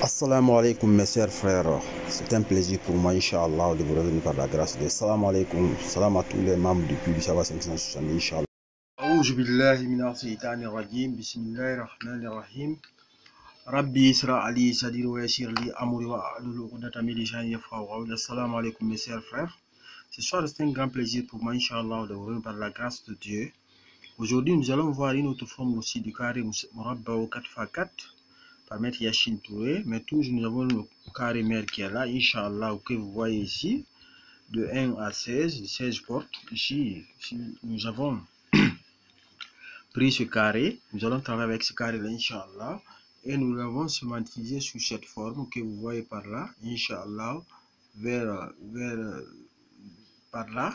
Assalamu alaikum mes chers frères, c'est un plaisir pour moi, Inch'Allah, de vous revenir par la grâce de Dieu. Assalamu alaikum, salam à tous les membres du public Sava 560, Inch'Allah. أعوذ بالله من الشيطان الرجيم بسم الله الرحمن الرحيم ربي اسرع لي صدري ويسر لي أمري واحلل عقدة من لساني يفقهوا قولي. Assalamu alaikum mes chers frères. Ce soir c'est un grand plaisir pour moi, Inch'Allah, de vous revenir par la grâce de Dieu. Aujourd'hui nous allons voir une autre forme aussi du carré Murabba 4x4 par Maître Yacine Touré, mais toujours nous avons le carré mère qui est là, Inch'Allah, que vous voyez ici, de 1 à 16 portes. Ici nous avons pris ce carré, nous allons travailler avec ce carré là, Inch'Allah, et nous l'avons schématisé sous cette forme que vous voyez par là, Inch'Allah, par là,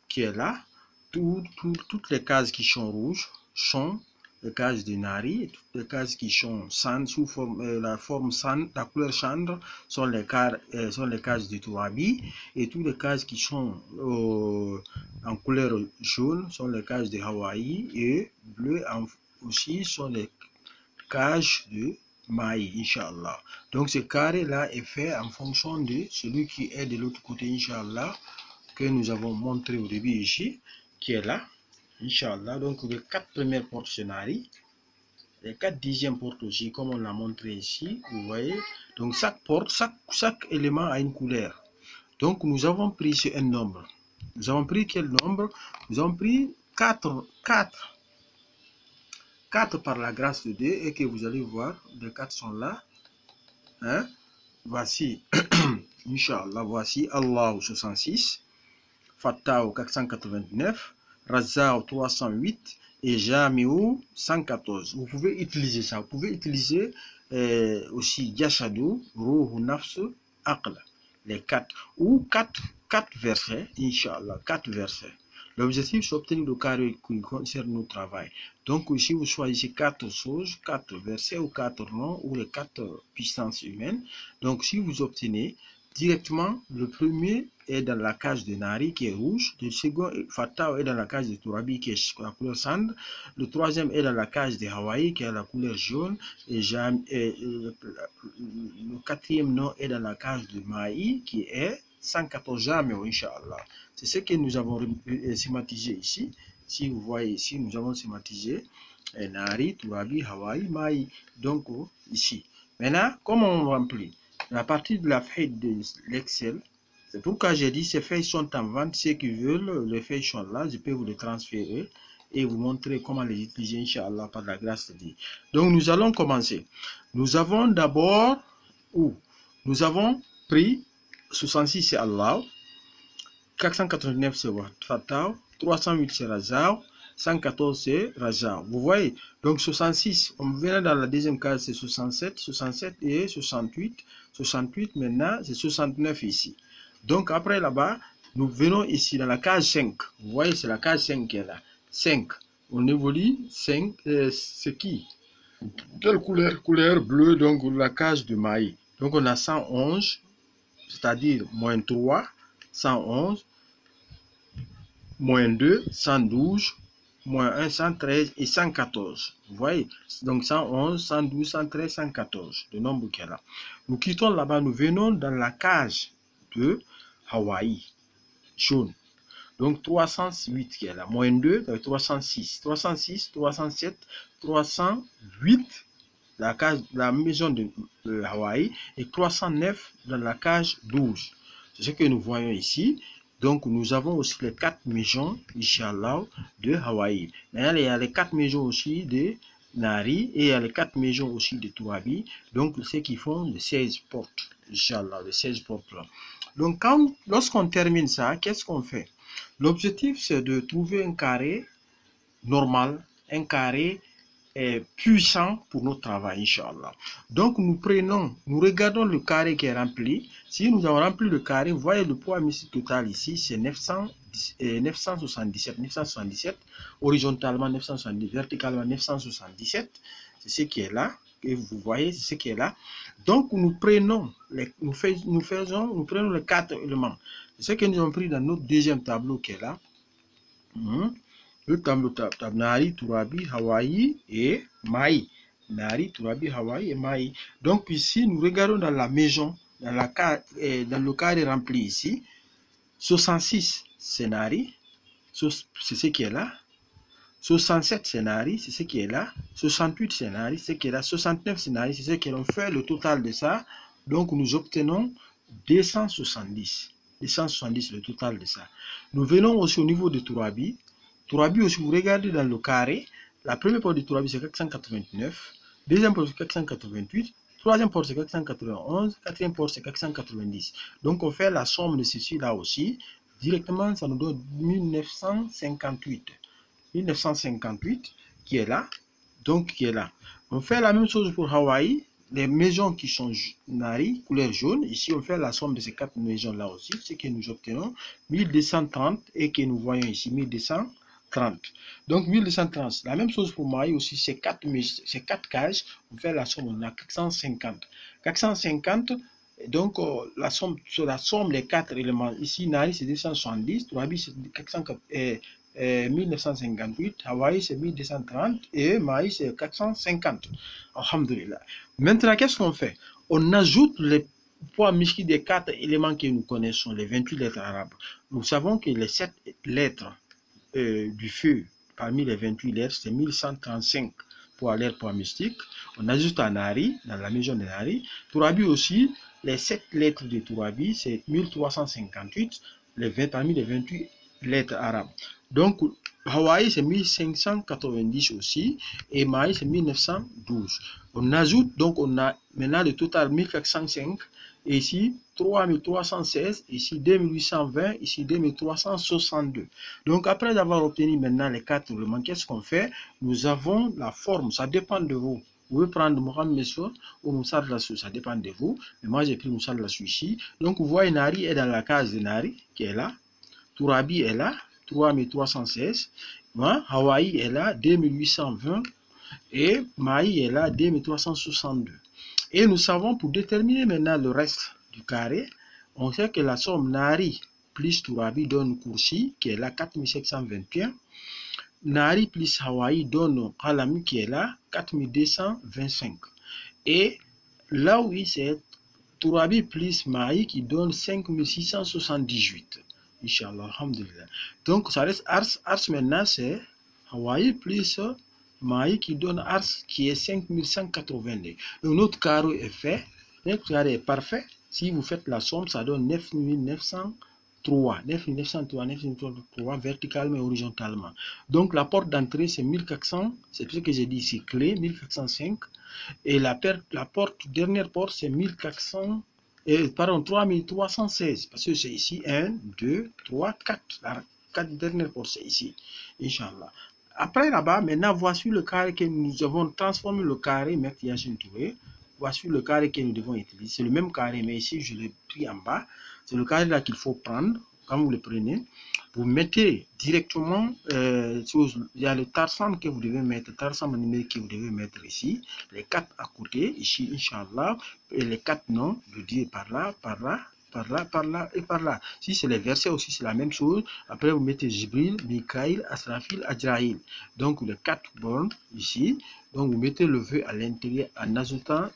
qui est là. Toutes les cases qui sont rouges sont les cases de Nari, et toutes les cases qui sont sand, sous forme, la forme sand, la couleur cendre, sont les cases de Tourabi, et toutes les cases qui sont en couleur jaune sont les cases de Hawaï, et bleu aussi sont les cases de Maï, Inch'Allah. Donc ce carré là est fait en fonction de celui qui est de l'autre côté, Inch'Allah, que nous avons montré au début ici, qui est là, Inch'Allah. Donc les 4 premières portes scénarii, les 4 dixièmes portes aussi, comme on l'a montré ici, vous voyez. Donc chaque porte, chaque élément a une couleur. Donc nous avons pris un nombre. Nous avons pris quel nombre? Nous avons pris 4 par la grâce de Dieu, et que vous allez voir, les 4 sont là. Hein? Voici, Inch'Allah, voici Allah 66, Fattah 489, Razzaq 308 et Jami'u 114. Vous pouvez utiliser ça. Vous pouvez utiliser aussi Yashadu, Ruhu, Nafsu, Aql. Les 4 ou 4 versets, Inch'Allah, 4 versets. L'objectif, c'est d'obtenir le carré qui concerne notre travail. Donc ici, vous choisissez 4 choses, 4 versets ou 4 noms ou les 4 puissances humaines. Donc si vous obtenez directement, le premier est dans la case de Nari qui est rouge, le second Fattah est dans la case de Tourabi qui est la couleur sand, le troisième est dans la case de Hawaï qui est la couleur jaune, et le quatrième nom est dans la case de Maï qui est 114 jamais, Inch'Allah. C'est ce que nous avons schématisé ici. Si vous voyez ici, nous avons schématisé Nari, Tourabi, Hawaï, Maï. Donc ici. Maintenant, comment on remplit? À partir de la feuille de l'Excel, c'est pourquoi j'ai dit ces feuilles sont en vente. Ceux qui veulent, les feuilles sont là, je peux vous les transférer et vous montrer comment les utiliser, Inch'Allah, par la grâce de Dieu. Donc nous allons commencer. Nous avons d'abord, nous avons pris 66 c'est Allah, 489 c'est Fattah, 308 c'est Razzaq, 114 c'est Razzaq. Vous voyez, donc 66, on vient dans la deuxième case, c'est 67 et 68. 68 maintenant, c'est 69 ici. Donc après là-bas, nous venons ici dans la case 5. Vous voyez, c'est la case 5 qui est là. 5. On évolue 5. C'est qui? Quelle couleur? Couleur bleue, donc la case de Maï. Donc on a 111, c'est-à-dire moins 3, 111, moins 2, 112, moins 1, 113 et 114. Vous voyez, donc 111, 112, 113, 114, le nombre qui est là. Nous quittons là-bas, nous venons dans la case de Hawaï, jaune. Donc 308 qui est là, moins 2, 306, 306, 307, 308, la maison de Hawaï, et 309 dans la case 12. C'est ce que nous voyons ici. Donc, nous avons aussi les 4 maisons, Inch'Allah, de Hawaï. Maintenant, il y a les 4 maisons aussi de Nari et il y a les 4 maisons aussi de Tourabi. Donc, ceux qui font les 16 portes, Inch'Allah, les 16 portes là. Donc, lorsqu'on termine ça, qu'est-ce qu'on fait? L'objectif, c'est de trouver un carré normal, un carré puissant pour notre travail, Inch'Allah. Donc nous regardons le carré qui est rempli. Si nous avons rempli le carré, vous voyez le poids mystique total ici, c'est 977, horizontalement 970, verticalement 977, c'est ce qui est là, et vous voyez, c'est ce qui est là. Donc nous prenons les 4 éléments. C'est ce que nous avons pris dans notre deuxième tableau qui est là. Le tableau Nari, Tourabi, Hawaï et Maï. Nari, Turabi, Hawaii et Maï. Donc ici, nous regardons dans la maison, dans le carré rempli ici. 66, c'est Nari, c'est ce qui est là. 67 scénarios, c'est ce qui est là. 68 scénarios, c'est ce qui est là. 69 scénarios, c'est ce qui est là. On fait le total de ça. Donc, nous obtenons 270. 270, le total de ça. Nous venons aussi au niveau de Turabi. Turabi aussi, vous regardez dans le carré. La première porte de Turabi, c'est 489. Deuxième porte, c'est 488. Troisième porte, c'est 491. Quatrième porte, c'est 490. Donc, on fait la somme de ceci là aussi. Directement, ça nous donne 1958. 1958 qui est là, donc qui est là. On fait la même chose pour Hawaï, les maisons qui sont Nari, couleur jaune. Ici, on fait la somme de ces 4 maisons là aussi, ce que nous obtenons 1230 et que nous voyons ici 1230. Donc 1230, la même chose pour Maï aussi, ces 4 cages, on fait la somme, on a 450. 450. Donc, la somme des 4 éléments, ici, Nari, c'est 270, Turabi, c'est 1958, Hawaï, c'est 1230, et Maïs, c'est 450. Alhamdulillah. Maintenant, qu'est-ce qu'on fait? On ajoute les poids miski des 4 éléments que nous connaissons, les 28 lettres arabes. Nous savons que les 7 lettres du feu, parmi les 28 lettres, c'est 1135 pour l'air poids mystique. On ajoute à Nari, dans la maison de Nari. Turabi aussi, les 7 lettres de Turabi, c'est 1358, parmi les 28 lettres arabes. Donc, Hawaï, c'est 1590 aussi, et Maï, c'est 1912. On ajoute, donc on a maintenant le total 1405, et ici 3316, ici 2820, ici 2362. Donc, après avoir obtenu maintenant les 4 éléments, qu'est-ce qu'on fait? Nous avons la forme, ça dépend de vous. Vous pouvez prendre Mohamed Messour ou Moussa Lassou, ça dépend de vous. Mais moi, j'ai pris Moussa Lassou ici. Donc, vous voyez, Nari est dans la case de Nari, qui est là. Turabi est là, 3316. Hawaï est là, 2820. Et Maï est là, 2362. Et nous savons, pour déterminer maintenant le reste du carré, on sait que la somme Nari plus Turabi donne Koursi, qui est là, 4721. Nari plus Hawaï donne Kalami, qui est là, 4225. Et là où c'est Turabi plus Maï qui donne 5678. Inch'Allah, alhamdulillah. Donc, ça reste Ars maintenant, c'est Hawaï plus Maï qui donne Ars qui est 5182. Donc, notre carré est fait. Notre carré est parfait. Si vous faites la somme, ça donne 9903. 9903 verticalement et horizontalement. Donc, la porte d'entrée, c'est 1400. C'est ce que j'ai dit ici, clé, 1405. Et la dernière porte, c'est 1400. Pardon, 3316, parce que c'est ici 1, 2, 3, 4. La 4 dernières portes, c'est ici. Inch'Allah. Après là-bas, maintenant, voici le carré que nous avons transformé le carré, Maître Yacine Touré. Voici le carré que nous devons utiliser. C'est le même carré, mais ici, je l'ai pris en bas. C'est le carré là qu'il faut prendre. Quand vous le prenez, vous mettez directement, il y a le tarsam que vous devez mettre, tarsam numérique que vous devez mettre ici, les 4 à côté, ici, Inch'Allah, et les 4 noms, de dire par là, par là, par là, par là et par là. Si c'est les versets aussi, c'est la même chose. Après, vous mettez Jibril, Mikaïl, Asrafil, Ajraïl. Donc, les 4 bornes ici. Donc, vous mettez le vœu à l'intérieur en ajoutant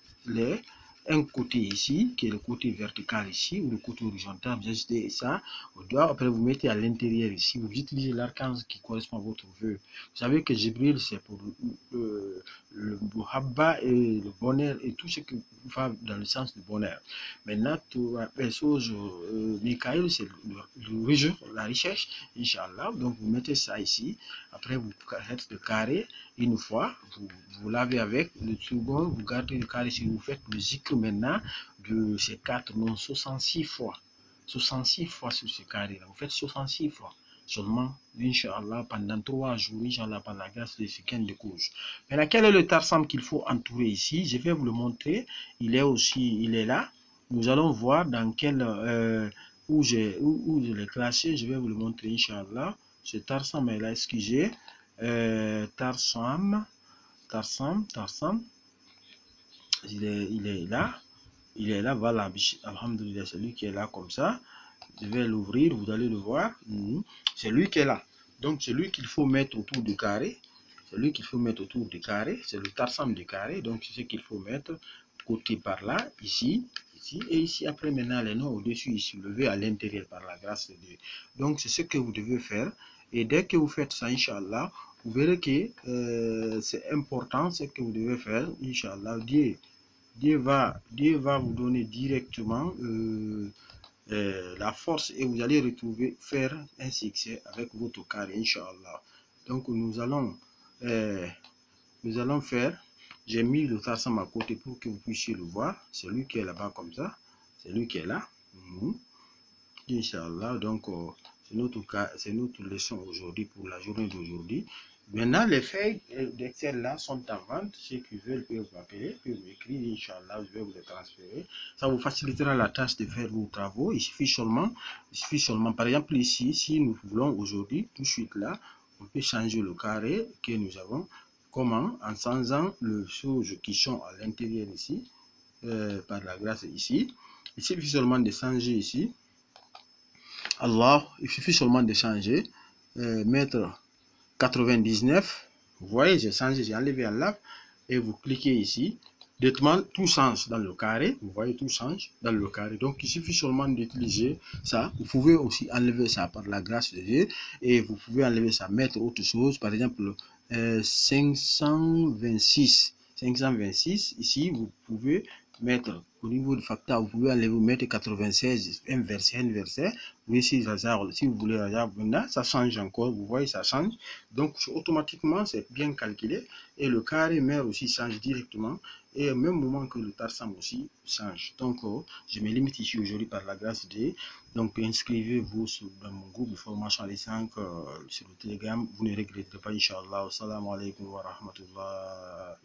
un côté ici, qui est le côté vertical ici, ou le côté horizontal, vous ajoutez ça au doigt, après vous mettez à l'intérieur ici, vous utilisez l'archange qui correspond à votre vœu. Vous savez que Jibril, c'est pour le Muhabba et le bonheur et tout ce qui va dans le sens du bonheur. Maintenant, Mikaël, c'est la recherche, Inch'Allah. Donc, vous mettez ça ici. Après, vous faites le carré. Une fois, vous lavez avec. Le second, vous gardez le carré. Si vous faites le zikr maintenant de ces 4 noms 66 fois. 66 fois sur ce carré. Vous faites 66 fois. Seulement, Inch'Allah, pendant 3 jours, Inch'Allah, par la grâce de ce qu'il de cause. Maintenant, quel est le tarsam qu'il faut entourer ici? Je vais vous le montrer. Il est là. Nous allons voir dans quel, où je l'ai classé. Je vais vous le montrer, Inch'Allah. Ce tarsam est là, excusez. Tarsam. Il est là. Il est là, voilà. Alhamdulillah, c'est lui qui est là comme ça. Je vais l'ouvrir, vous allez le voir. C'est lui qui est là. Donc, c'est lui qu'il faut mettre autour du carré. celui qu'il faut mettre autour du carré, c'est le tarsam du carré, donc c'est ce qu'il faut mettre côté par là, ici, ici, et ici. Après, maintenant, les noms au-dessus, ici, levé à l'intérieur par la grâce de Dieu. Donc, c'est ce que vous devez faire. Et dès que vous faites ça, Inch'Allah, vous verrez que c'est important ce que vous devez faire, Inch'Allah. Dieu va vous donner directement la force et vous allez faire un succès avec votre carré, Inch'Allah. Donc, nous allons faire, j'ai mis le tarsam à côté pour que vous puissiez le voir. C'est lui qui est là-bas comme ça, c'est lui qui est là. Inch'Allah, donc c'est notre leçon aujourd'hui pour la journée d'aujourd'hui. Maintenant, les feuilles d'Excel là sont en vente. Ceux qui veulent peuvent m'appeler, peuvent m'écrire, Inch'Allah, je vais vous les transférer. Ça vous facilitera la tâche de faire vos travaux. Il suffit seulement, par exemple ici, si nous voulons aujourd'hui, tout de suite là, on peut changer le carré que nous avons. Comment? En changeant les choses qui sont à l'intérieur ici, par la grâce ici. Il suffit seulement de changer ici. Allah, il suffit seulement de changer, mettre 99. Vous voyez, j'ai changé, j'ai enlevé un lave et vous cliquez ici. Directement, tout change dans le carré. Vous voyez, tout change dans le carré. Donc, il suffit seulement d'utiliser ça. Vous pouvez aussi enlever ça par la grâce de Dieu. Et vous pouvez enlever ça, mettre autre chose. Par exemple, 526. 526, ici, vous pouvez mettre au niveau du facteur, vous pouvez aller vous mettre 96, un verset. Vous voyez, si vous voulez maintenant, ça change encore. Vous voyez, ça change. Donc, automatiquement, c'est bien calculé. Et le carré mère aussi change directement. Et au même moment que le tarsam aussi change. Donc, je me limite ici aujourd'hui par la grâce de Dieu. Donc, inscrivez-vous dans mon groupe de formation à l'E5 sur le Telegram. Vous ne regretterez pas, Inch'Allah. Assalamu alaikum wa rahmatullah.